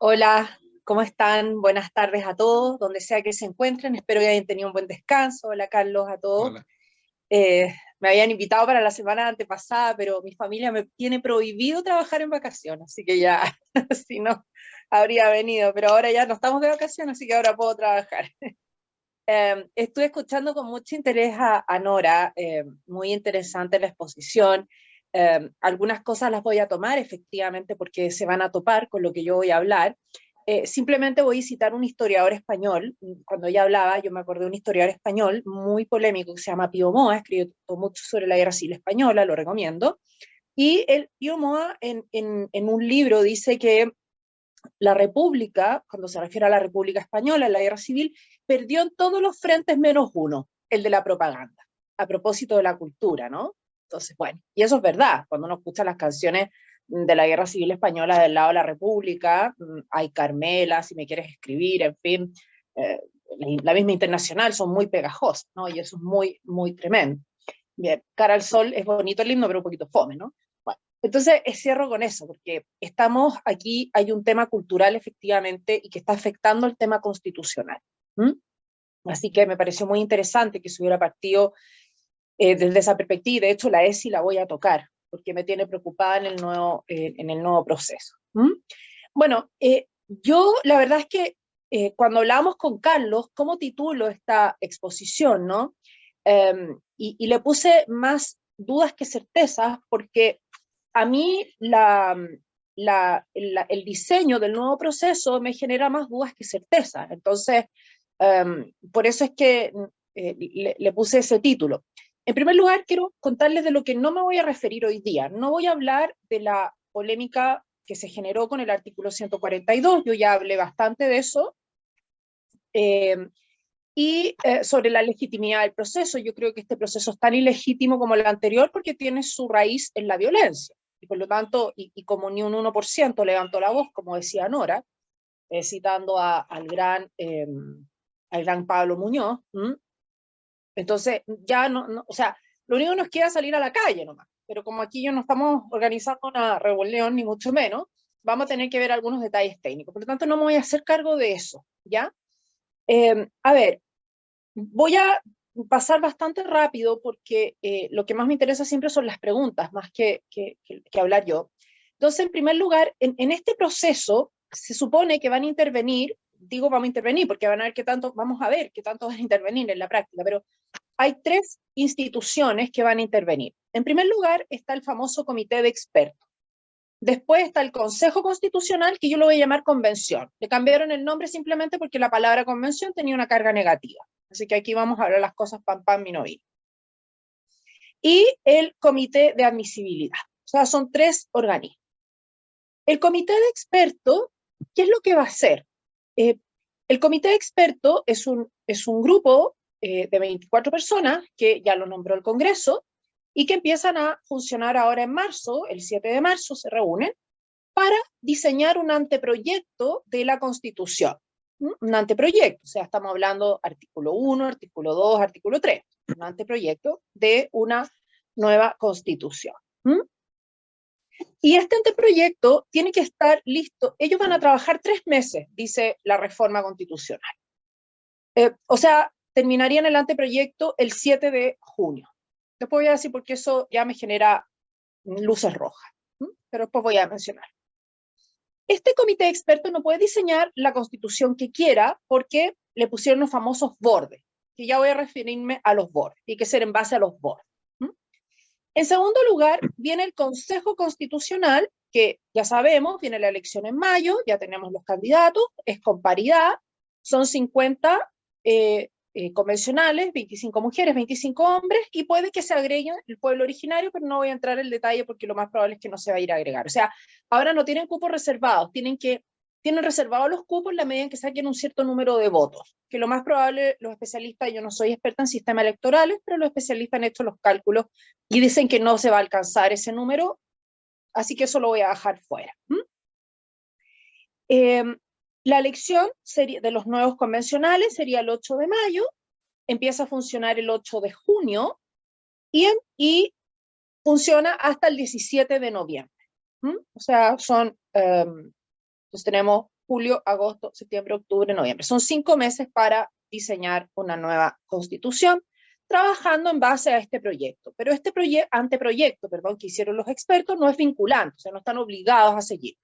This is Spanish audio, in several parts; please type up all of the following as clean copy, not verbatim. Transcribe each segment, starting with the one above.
Hola, ¿cómo están? Buenas tardes a todos, donde sea que se encuentren. Espero que hayan tenido un buen descanso. Hola, Carlos, a todos. Hola. Me habían invitado para la semana antepasada, pero mi familia me tiene prohibido trabajar en vacaciones, así que ya, si no, habría venido. Pero ahora ya no estamos de vacaciones, así que ahora puedo trabajar. Estuve escuchando con mucho interés a Nora, muy interesante la exposición. Algunas cosas las voy a tomar efectivamente porque se van a topar con lo que yo voy a hablar. Simplemente voy a citar un historiador español. Cuando ella hablaba, yo me acordé de un historiador español muy polémico que se llama Pío Moa, escribió mucho sobre la Guerra Civil Española, lo recomiendo. Y el Pío Moa en un libro dice que la República, cuando se refiere a la República Española en la Guerra Civil, perdió en todos los frentes menos uno, el de la propaganda, a propósito de la cultura, ¿no? Entonces, bueno, y eso es verdad, cuando uno escucha las canciones de la Guerra Civil Española del lado de la República, hay Carmela, si me quieres escribir, en fin, eh, la misma Internacional, son muy pegajosas, ¿no? Y eso es muy, muy tremendo. Bien, Cara al Sol es bonito el himno, pero un poquito fome, ¿no? Entonces, cierro con eso, porque estamos aquí, hay un tema cultural efectivamente y que está afectando el tema constitucional. ¿Mm? Así que me pareció muy interesante que se hubiera partido desde esa perspectiva. De hecho, la ESI la voy a tocar, porque me tiene preocupada en el nuevo proceso. ¿Mm? Bueno, yo la verdad es que cuando hablábamos con Carlos, ¿cómo titulo esta exposición, no? Y le puse más dudas que certezas, porque a mí el diseño del nuevo proceso me genera más dudas que certezas. Entonces, por eso es que le puse ese título. En primer lugar, quiero contarles de lo que no me voy a referir hoy día. No voy a hablar de la polémica que se generó con el artículo 142, yo ya hablé bastante de eso, eh, y sobre la legitimidad del proceso. Yo creo que este proceso es tan ilegítimo como el anterior porque tiene su raíz en la violencia. Y por lo tanto, y como ni un 1% levantó la voz, como decía Nora, citando al gran Pablo Muñoz, entonces ya no, o sea, lo único que nos queda es salir a la calle nomás. Pero como aquí yo no estamos organizando una rebelión, ni mucho menos, vamos a tener que ver algunos detalles técnicos. Por lo tanto, no me voy a hacer cargo de eso, ¿ya? A ver, voy a pasar bastante rápido porque lo que más me interesa siempre son las preguntas, más que hablar yo. Entonces, en primer lugar, en este proceso se supone que van a intervenir, digo vamos a intervenir porque van a ver qué tanto, vamos a ver qué tanto van a intervenir en la práctica, pero hay tres instituciones que van a intervenir. En primer lugar está el famoso comité de expertos. Después está el Consejo Constitucional, que yo lo voy a llamar convención. Le cambiaron el nombre simplemente porque la palabra convención tenía una carga negativa. Así que aquí vamos a hablar las cosas pam, pam, vino, vino. Y el comité de admisibilidad. O sea, son tres organismos. El comité de expertos, ¿qué es lo que va a hacer? El comité de expertos es un grupo de 24 personas que ya lo nombró el Congreso y que empiezan a funcionar ahora en marzo, el 7 de marzo se reúnen para diseñar un anteproyecto de la Constitución. Un anteproyecto, o sea, estamos hablando artículo 1, artículo 2, artículo 3, un anteproyecto de una nueva Constitución. Y este anteproyecto tiene que estar listo. Ellos van a trabajar 3 meses, dice la reforma constitucional. O sea, terminarían el anteproyecto el 7 de junio. Después voy a decir porque eso ya me genera luces rojas, pero después voy a mencionar. Este comité de expertos no puede diseñar la constitución que quiera porque le pusieron los famosos bordes, que ya voy a referirme a los bordes, tiene que ser en base a los bordes. En segundo lugar, viene el Consejo Constitucional, que ya sabemos, viene la elección en mayo, ya tenemos los candidatos, es con paridad, son 50 convencionales, 25 mujeres, 25 hombres, y puede que se agregue el pueblo originario, pero no voy a entrar en el detalle porque lo más probable es que no se va a ir a agregar. O sea, ahora no tienen cupos reservados, tienen reservados los cupos en la medida en que saquen un cierto número de votos, que lo más probable, los especialistas, yo no soy experta en sistemas electorales, pero los especialistas han hecho los cálculos y dicen que no se va a alcanzar ese número, así que eso lo voy a dejar fuera. La elección de los nuevos convencionales sería el 8 de mayo, empieza a funcionar el 8 de junio y funciona hasta el 17 de noviembre. O sea, pues tenemos julio, agosto, septiembre, octubre, noviembre. Son 5 meses para diseñar una nueva constitución, trabajando en base a este proyecto. Pero este anteproyecto, que hicieron los expertos no es vinculante, o sea, no están obligados a seguir.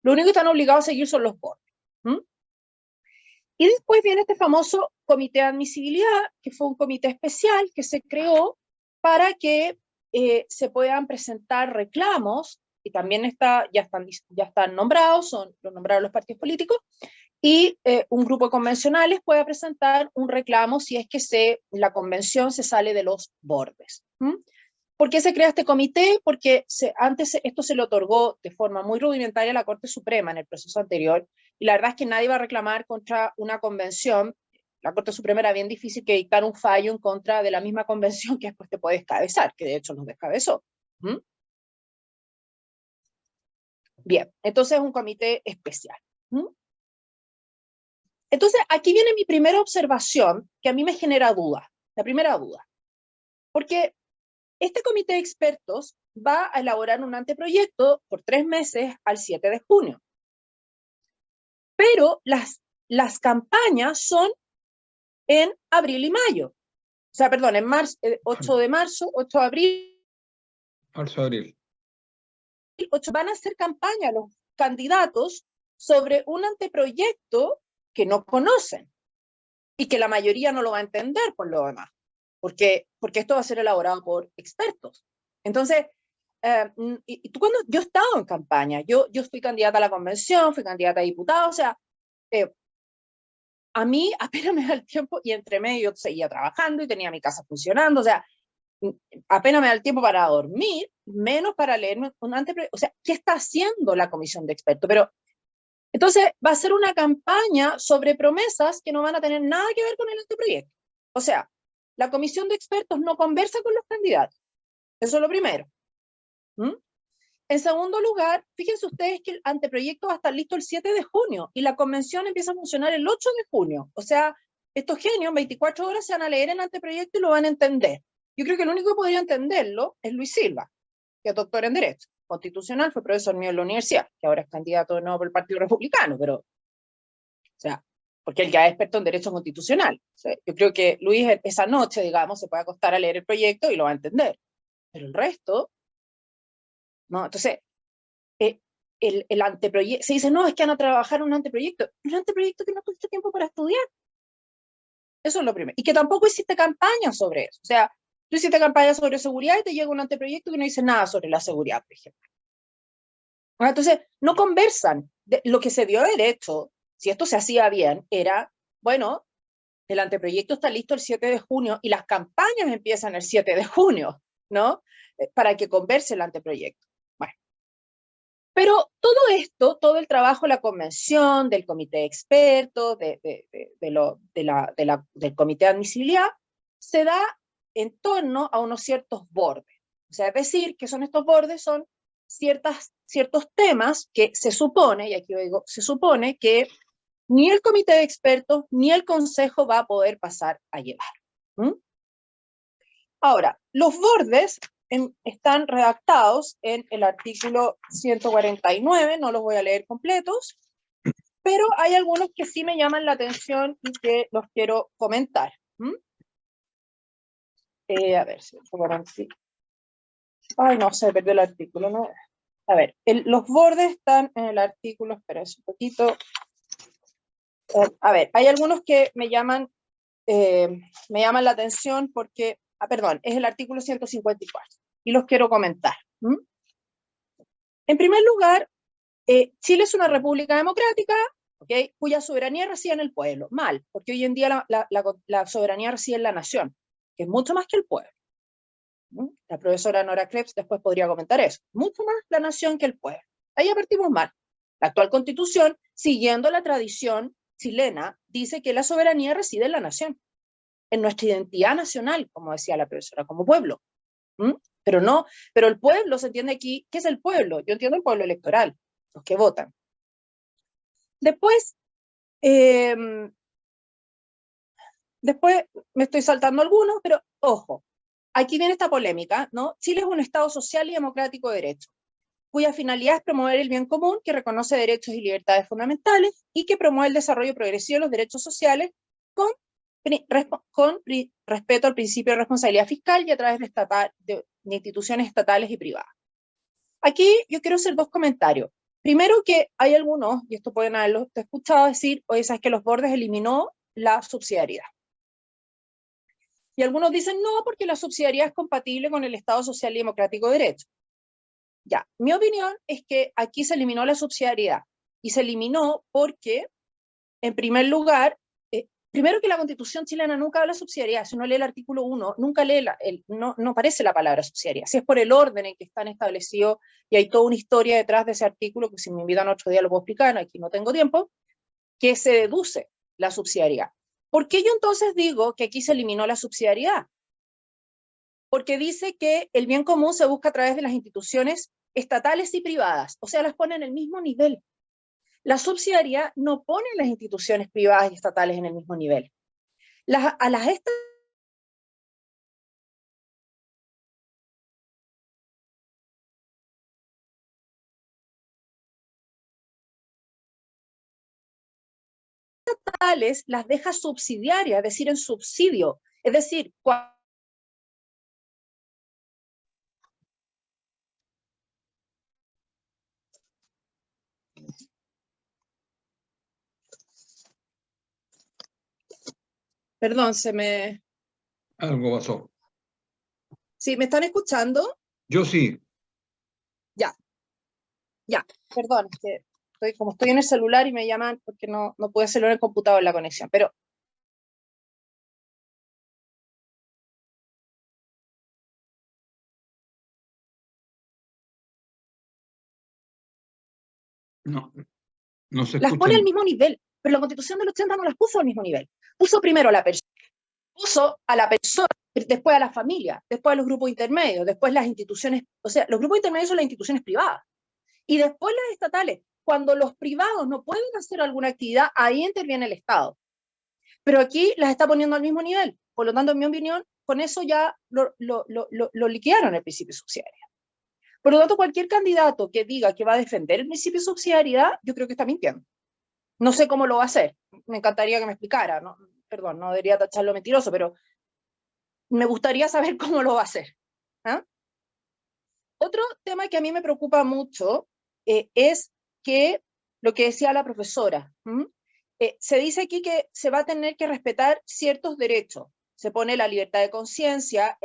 Lo único que están obligados a seguir son los bordes. Y después viene este famoso comité de admisibilidad, que fue un comité especial que se creó para que se puedan presentar reclamos, y también ya están nombrados, los nombraron los partidos políticos, y un grupo de convencionales puede presentar un reclamo si es que la convención se sale de los bordes. ¿Por qué se crea este comité? Porque antes esto se le otorgó de forma muy rudimentaria a la Corte Suprema en el proceso anterior, y la verdad es que nadie va a reclamar contra una convención. La Corte Suprema era bien difícil que dictar un fallo en contra de la misma convención que después te puede descabezar, que de hecho nos descabezó. Bien, entonces es un comité especial. Entonces, aquí viene mi primera observación, que a mí me genera duda, la primera duda. Porque este comité de expertos va a elaborar un anteproyecto por 3 meses al 7 de junio. Pero las campañas son en abril y mayo. O sea, perdón, en marzo, 8 de marzo, 8 de abril. Marzo, abril. 8 van a hacer campaña los candidatos sobre un anteproyecto que no conocen y que la mayoría no lo va a entender por lo demás, porque esto va a ser elaborado por expertos. Entonces, tú cuando yo he estado en campaña, yo fui candidata a la convención, fui candidata a diputada, o sea, a mí apenas me da el tiempo, y entre medio yo seguía trabajando y tenía mi casa funcionando, o sea, apenas me da el tiempo para dormir, menos para leer un anteproyecto. O sea, ¿qué está haciendo la comisión de expertos? Pero entonces va a ser una campaña sobre promesas que no van a tener nada que ver con el anteproyecto. O sea, la comisión de expertos no conversa con los candidatos. Eso es lo primero. En segundo lugar, fíjense ustedes que el anteproyecto va a estar listo el 7 de junio y la convención empieza a funcionar el 8 de junio. O sea, estos genios en 24 horas se van a leer el anteproyecto y lo van a entender. Yo creo que el único que podría entenderlo es Luis Silva, que es doctor en Derecho Constitucional, fue profesor mío en la universidad, que ahora es candidato de nuevo por el Partido Republicano, pero, o sea, porque él ya es experto en Derecho Constitucional. O sea, yo creo que Luis esa noche, digamos, se puede acostar a leer el proyecto y lo va a entender. Pero el resto, no. Entonces, el anteproyecto, se dice, no, es que van a trabajar un anteproyecto. Un anteproyecto que no tuviste tiempo para estudiar. Eso es lo primero. Y que tampoco hiciste campaña sobre eso. O sea, tú hiciste campaña sobre seguridad y te llega un anteproyecto que no dice nada sobre la seguridad, por ejemplo. Entonces, no conversan. Lo que se dio derecho, si esto se hacía bien, era, bueno, el anteproyecto está listo el 7 de junio y las campañas empiezan el 7 de junio, ¿no? Para que converse el anteproyecto. Bueno. Pero todo esto, todo el trabajo de la convención, del comité de expertos, del comité de admisibilidad, se da en torno a unos ciertos bordes. O sea, es decir, que son estos bordes, son ciertos temas que se supone, y aquí yo digo, se supone que ni el comité de expertos ni el consejo va a poder pasar a llevar. Ahora, los bordes están redactados en el artículo 149, no los voy a leer completos, pero hay algunos que sí me llaman la atención y que los quiero comentar. A ver, si ay, no, se perdió el artículo, ¿no? A ver, los bordes están en el artículo, espera un poquito. A ver, hay algunos que me llaman la atención porque, perdón, es el artículo 154, y los quiero comentar. En primer lugar, Chile es una república democrática, ¿okay?, cuya soberanía reside en el pueblo. Mal, porque hoy en día la soberanía reside en la nación, que es mucho más que el pueblo. La profesora Nora Krebs después podría comentar eso. Mucho más la nación que el pueblo. Ahí partimos mal. La actual constitución, siguiendo la tradición chilena, dice que la soberanía reside en la nación, en nuestra identidad nacional, como decía la profesora, como pueblo. Pero no, pero el pueblo se entiende aquí. ¿Qué es el pueblo? Yo entiendo el pueblo electoral, los que votan. Después me estoy saltando algunos, pero ojo, aquí viene esta polémica, ¿no? Chile es un Estado social y democrático de derecho, cuya finalidad es promover el bien común, que reconoce derechos y libertades fundamentales y que promueve el desarrollo progresivo de los derechos sociales con respeto al principio de responsabilidad fiscal y a través de instituciones estatales y privadas. Aquí yo quiero hacer dos comentarios. Primero, que hay algunos, y esto pueden haberlo escuchado decir, oye, sabes que los bordes eliminó la subsidiariedad. Y algunos dicen, no, porque la subsidiariedad es compatible con el Estado Social y Democrático de Derecho. Ya, mi opinión es que aquí se eliminó la subsidiariedad, y se eliminó porque, en primer lugar, primero que la Constitución chilena nunca habla de subsidiariedad. Si uno lee el artículo 1, nunca lee no aparece la palabra subsidiariedad. Si es por el orden en que están establecidos, y hay toda una historia detrás de ese artículo, que si me invitan otro día lo puedo explicar, aquí no tengo tiempo, que se deduce la subsidiariedad. ¿Por qué yo entonces digo que aquí se eliminó la subsidiariedad? Porque dice que el bien común se busca a través de las instituciones estatales y privadas, o sea, las pone en el mismo nivel. La subsidiariedad no pone las instituciones privadas y estatales en el mismo nivel. A las estatales las deja subsidiarias, es decir, en subsidio. Es decir, perdón, Algo pasó. ¿Sí, me están escuchando? Yo sí. Ya, perdón, es que como estoy en el celular y me llaman porque no puedo hacerlo en el computador la conexión, pero No se las escucha. pone al mismo nivel, pero la Constitución del 80 no las puso al mismo nivel. Puso primero a la persona, después a la familia, después a los grupos intermedios, después las instituciones, o sea, los grupos intermedios son las instituciones privadas, y después las estatales. Cuando los privados no pueden hacer alguna actividad, ahí interviene el Estado. Pero aquí las está poniendo al mismo nivel. Por lo tanto, en mi opinión, con eso ya lo liquidaron el principio de subsidiariedad. Por lo tanto, cualquier candidato que diga que va a defender el principio de subsidiariedad, yo creo que está mintiendo. No sé cómo lo va a hacer. Me encantaría que me explicara. ¿No? Perdón, no debería tacharlo mentiroso, pero me gustaría saber cómo lo va a hacer. ¿Ah? Otro tema que a mí me preocupa mucho es que lo que decía la profesora, se dice aquí que se va a tener que respetar ciertos derechos. Se pone la libertad de conciencia,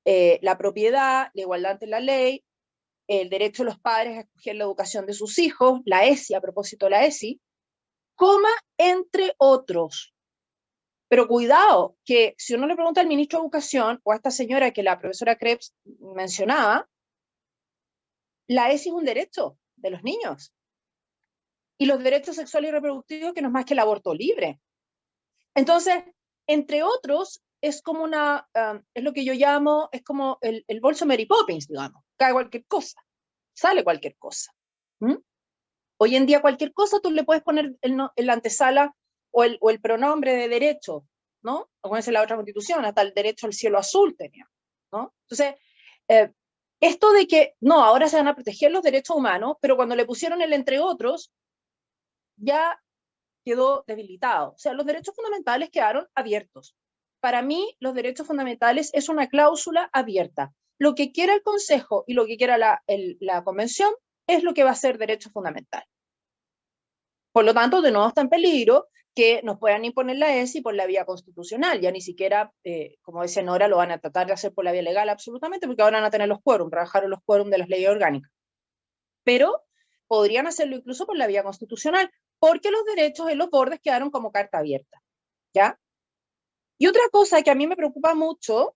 la propiedad, la igualdad ante la ley, el derecho de los padres a escoger la educación de sus hijos, la ESI, a propósito de la ESI, coma, entre otros. Pero cuidado, que si uno le pregunta al ministro de Educación o a esta señora que la profesora Krebs mencionaba, la ESI es un derecho de los niños. Y los derechos sexuales y reproductivos, que no es más que el aborto libre. Entonces, entre otros, es como es lo que yo llamo, es como el bolso Mary Poppins, digamos. Cae cualquier cosa, sale cualquier cosa. Hoy en día cualquier cosa tú le puedes poner en la antesala o el pronombre de derecho, ¿no? Como es en la otra constitución, hasta el derecho al cielo azul tenía, ¿no? Entonces, esto de que, no, ahora se van a proteger los derechos humanos, pero cuando le pusieron el entre otros, ya quedó debilitado. O sea, los derechos fundamentales quedaron abiertos. Para mí, los derechos fundamentales es una cláusula abierta. Lo que quiera el Consejo y lo que quiera la Convención es lo que va a ser derecho fundamental. Por lo tanto, de nuevo está en peligro que nos puedan imponer la ESI por la vía constitucional. Ya ni siquiera, como decía Nora, lo van a tratar de hacer por la vía legal absolutamente, porque ahora van a tener los quórum, trabajar en los quórum de las leyes orgánicas. Pero podrían hacerlo incluso por la vía constitucional, porque los derechos en los bordes quedaron como carta abierta, ¿ya? Y otra cosa que a mí me preocupa mucho,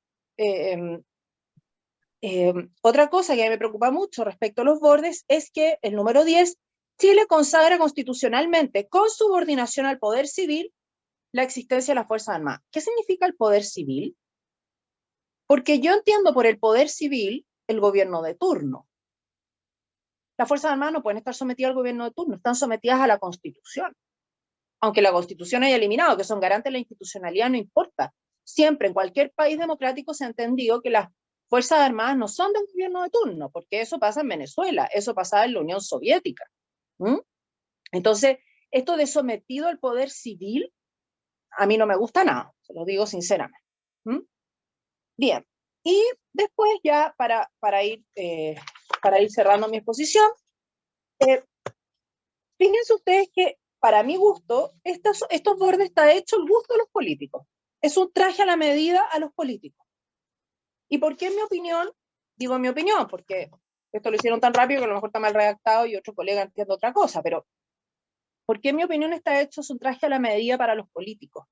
respecto a los bordes es que el número 10, Chile consagra constitucionalmente con subordinación al poder civil la existencia de las Fuerzas Armadas. ¿Qué significa el poder civil? Porque yo entiendo por el poder civil el gobierno de turno. Las Fuerzas Armadas no pueden estar sometidas al gobierno de turno, están sometidas a la Constitución. Aunque la Constitución haya eliminado que son garantes de la institucionalidad, no importa. Siempre, en cualquier país democrático, se ha entendido que las Fuerzas Armadas no son del gobierno de turno, porque eso pasa en Venezuela, eso pasaba en la Unión Soviética. Entonces, esto de sometido al poder civil, a mí no me gusta nada, se lo digo sinceramente. Bien, y después ya para ir cerrando mi exposición, fíjense ustedes que para mi gusto, estos bordes está hecho el gusto de los políticos. Es un traje a la medida a los políticos. ¿Y por qué en mi opinión? Digo en mi opinión, porque esto lo hicieron tan rápido que a lo mejor está mal redactado y otro colega entiende otra cosa, pero ¿por qué en mi opinión está hecho es un traje a la medida para los políticos?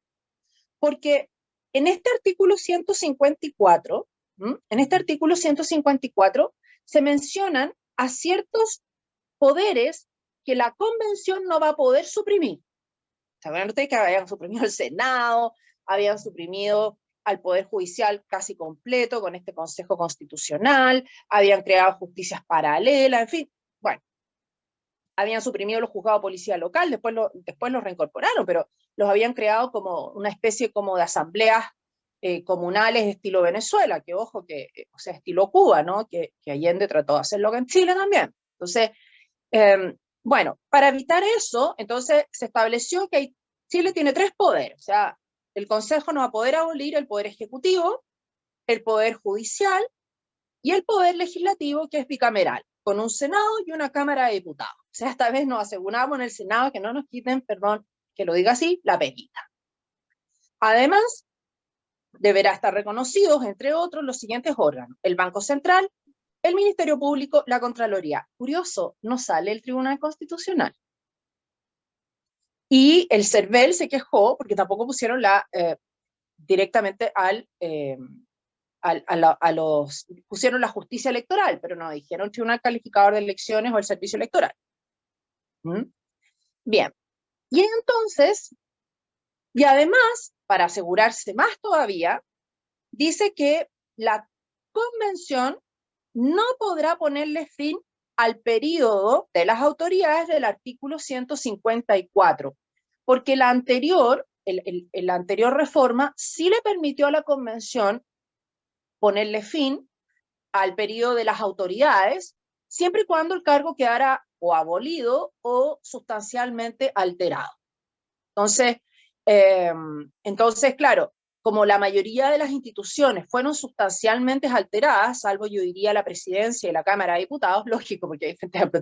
Porque en este artículo 154, se mencionan a ciertos poderes que la convención no va a poder suprimir. ¿Se acuerdan ustedes que habían suprimido el Senado, habían suprimido al Poder Judicial casi completo con este Consejo Constitucional, habían creado justicias paralelas, en fin, bueno, habían suprimido los juzgados de policía local, después los reincorporaron, pero los habían creado como una especie como de asambleas comunales estilo Venezuela, que ojo, o sea, estilo Cuba, ¿no? Que Allende trató de hacerlo en Chile también. Entonces, bueno, para evitar eso, entonces se estableció que Chile tiene 3 poderes, o sea, el Consejo no va a poder abolir el Poder Ejecutivo, el Poder Judicial y el Poder Legislativo, que es bicameral, con un Senado y una Cámara de Diputados. O sea, esta vez nos aseguramos en el Senado que no nos quiten, perdón, que lo diga así, la perita. Además, deberá estar reconocidos, entre otros, los siguientes órganos: el Banco Central, el Ministerio Público, la Contraloría. Curioso, no sale el Tribunal Constitucional. Y el CERVEL se quejó porque tampoco pusieron directamente pusieron la justicia electoral, pero no dijeron Tribunal Calificador de Elecciones o el Servicio Electoral. Bien, y entonces, y además, para asegurarse más todavía, dice que la convención no podrá ponerle fin al periodo de las autoridades del artículo 154, porque la anterior reforma sí le permitió a la convención ponerle fin al periodo de las autoridades, siempre y cuando el cargo quedara o abolido o sustancialmente alterado. Entonces, claro, como la mayoría de las instituciones fueron sustancialmente alteradas, salvo yo diría la presidencia y la Cámara de Diputados, lógico, porque Frente Amplio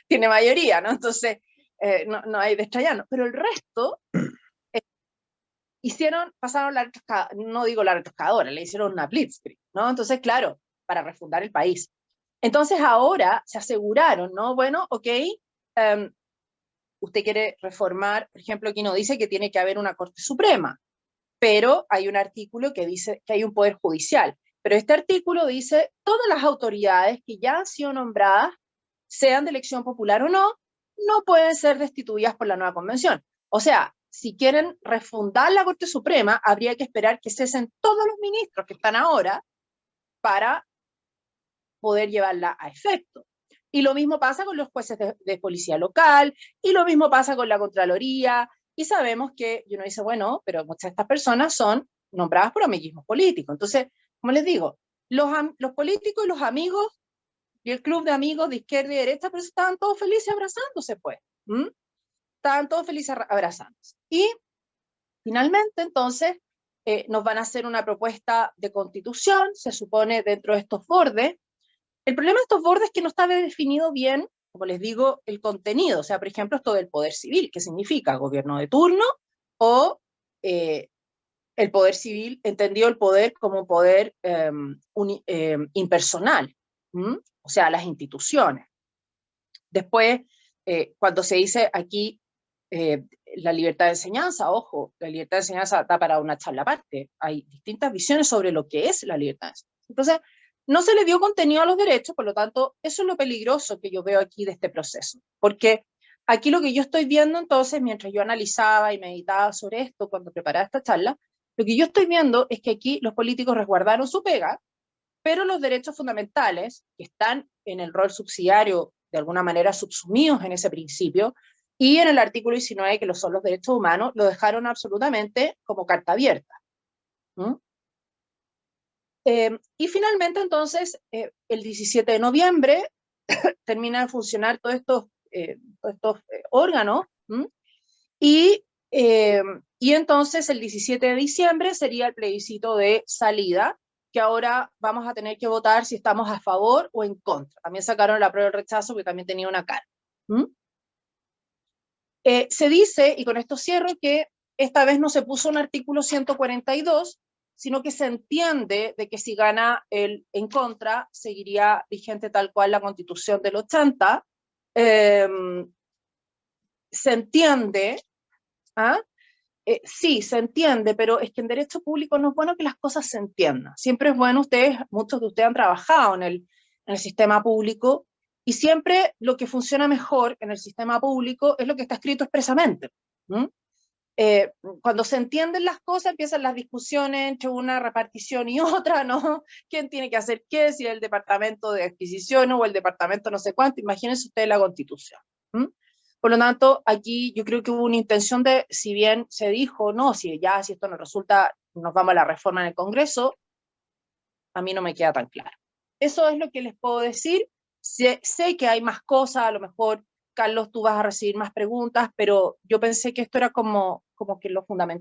tiene mayoría, ¿no? Entonces, no hay de extrañarnos, pero el resto pasaron no digo la retroscadora, le hicieron una blitzkrieg, ¿no? Entonces, claro, para refundar el país. Entonces ahora se aseguraron, ¿no? Bueno, ok, usted quiere reformar, por ejemplo, aquí no dice que tiene que haber una Corte Suprema, pero hay un artículo que dice que hay un Poder Judicial. Pero este artículo dice todas las autoridades que ya han sido nombradas, sean de elección popular o no, no pueden ser destituidas por la nueva convención. O sea, si quieren refundar la Corte Suprema, habría que esperar que cesen todos los ministros que están ahora para poder llevarla a efecto. Y lo mismo pasa con los jueces de policía local, y lo mismo pasa con la Contraloría, y sabemos que uno dice, bueno, pero muchas de estas personas son nombradas por amiguismo político. Entonces, como les digo, los políticos y los amigos y el club de amigos de izquierda y derecha, pero estaban todos felices abrazándose, pues. Estaban todos felices abrazándose. Y finalmente, entonces, nos van a hacer una propuesta de constitución, se supone, dentro de estos bordes. El problema de estos bordes es que no está definido bien, como les digo, el contenido. O sea, por ejemplo, esto del poder civil, ¿qué significa? ¿Gobierno de turno o el poder civil, entendido el poder como poder impersonal? O sea, las instituciones. Después, cuando se dice aquí la libertad de enseñanza, ojo, la libertad de enseñanza da para una charla aparte. Hay distintas visiones sobre lo que es la libertad de enseñanza. Entonces, no se le dio contenido a los derechos, por lo tanto, eso es lo peligroso que yo veo aquí de este proceso. Porque aquí lo que yo estoy viendo entonces, mientras yo analizaba y meditaba sobre esto cuando preparaba esta charla, lo que yo estoy viendo es que aquí los políticos resguardaron su pega, pero los derechos fundamentales, que están en el rol subsidiario, de alguna manera subsumidos en ese principio, y en el artículo 19, que son los derechos humanos, lo dejaron absolutamente como carta abierta. Y finalmente, entonces, el 17 de noviembre termina de funcionar todos estos órganos, ¿m? Y, y entonces el 17 de diciembre sería el plebiscito de salida, que ahora vamos a tener que votar si estamos a favor o en contra. También sacaron la prueba del rechazo, que también tenía una cara. Se dice, y con esto cierro, que esta vez no se puso un artículo 142, sino que se entiende de que si gana el en contra, seguiría vigente tal cual la Constitución del 80. Se entiende, ¿ah? Sí, se entiende, pero es que en derecho público no es bueno que las cosas se entiendan. Siempre es bueno, muchos de ustedes han trabajado en el sistema público, y siempre lo que funciona mejor en el sistema público es lo que está escrito expresamente. ¿Mm? Cuando se entienden las cosas, empiezan las discusiones entre una repartición y otra, ¿no? ¿Quién tiene que hacer qué? Si el departamento de adquisición o el departamento no sé cuánto. Imagínense ustedes la Constitución. ¿Mm? Por lo tanto, aquí yo creo que hubo una intención de, si bien se dijo, no, si esto no resulta, nos vamos a la reforma en el Congreso, a mí no me queda tan claro. Eso es lo que les puedo decir. Sé que hay más cosas, a lo mejor, Carlos, tú vas a recibir más preguntas, pero yo pensé que esto era como que lo fundamental.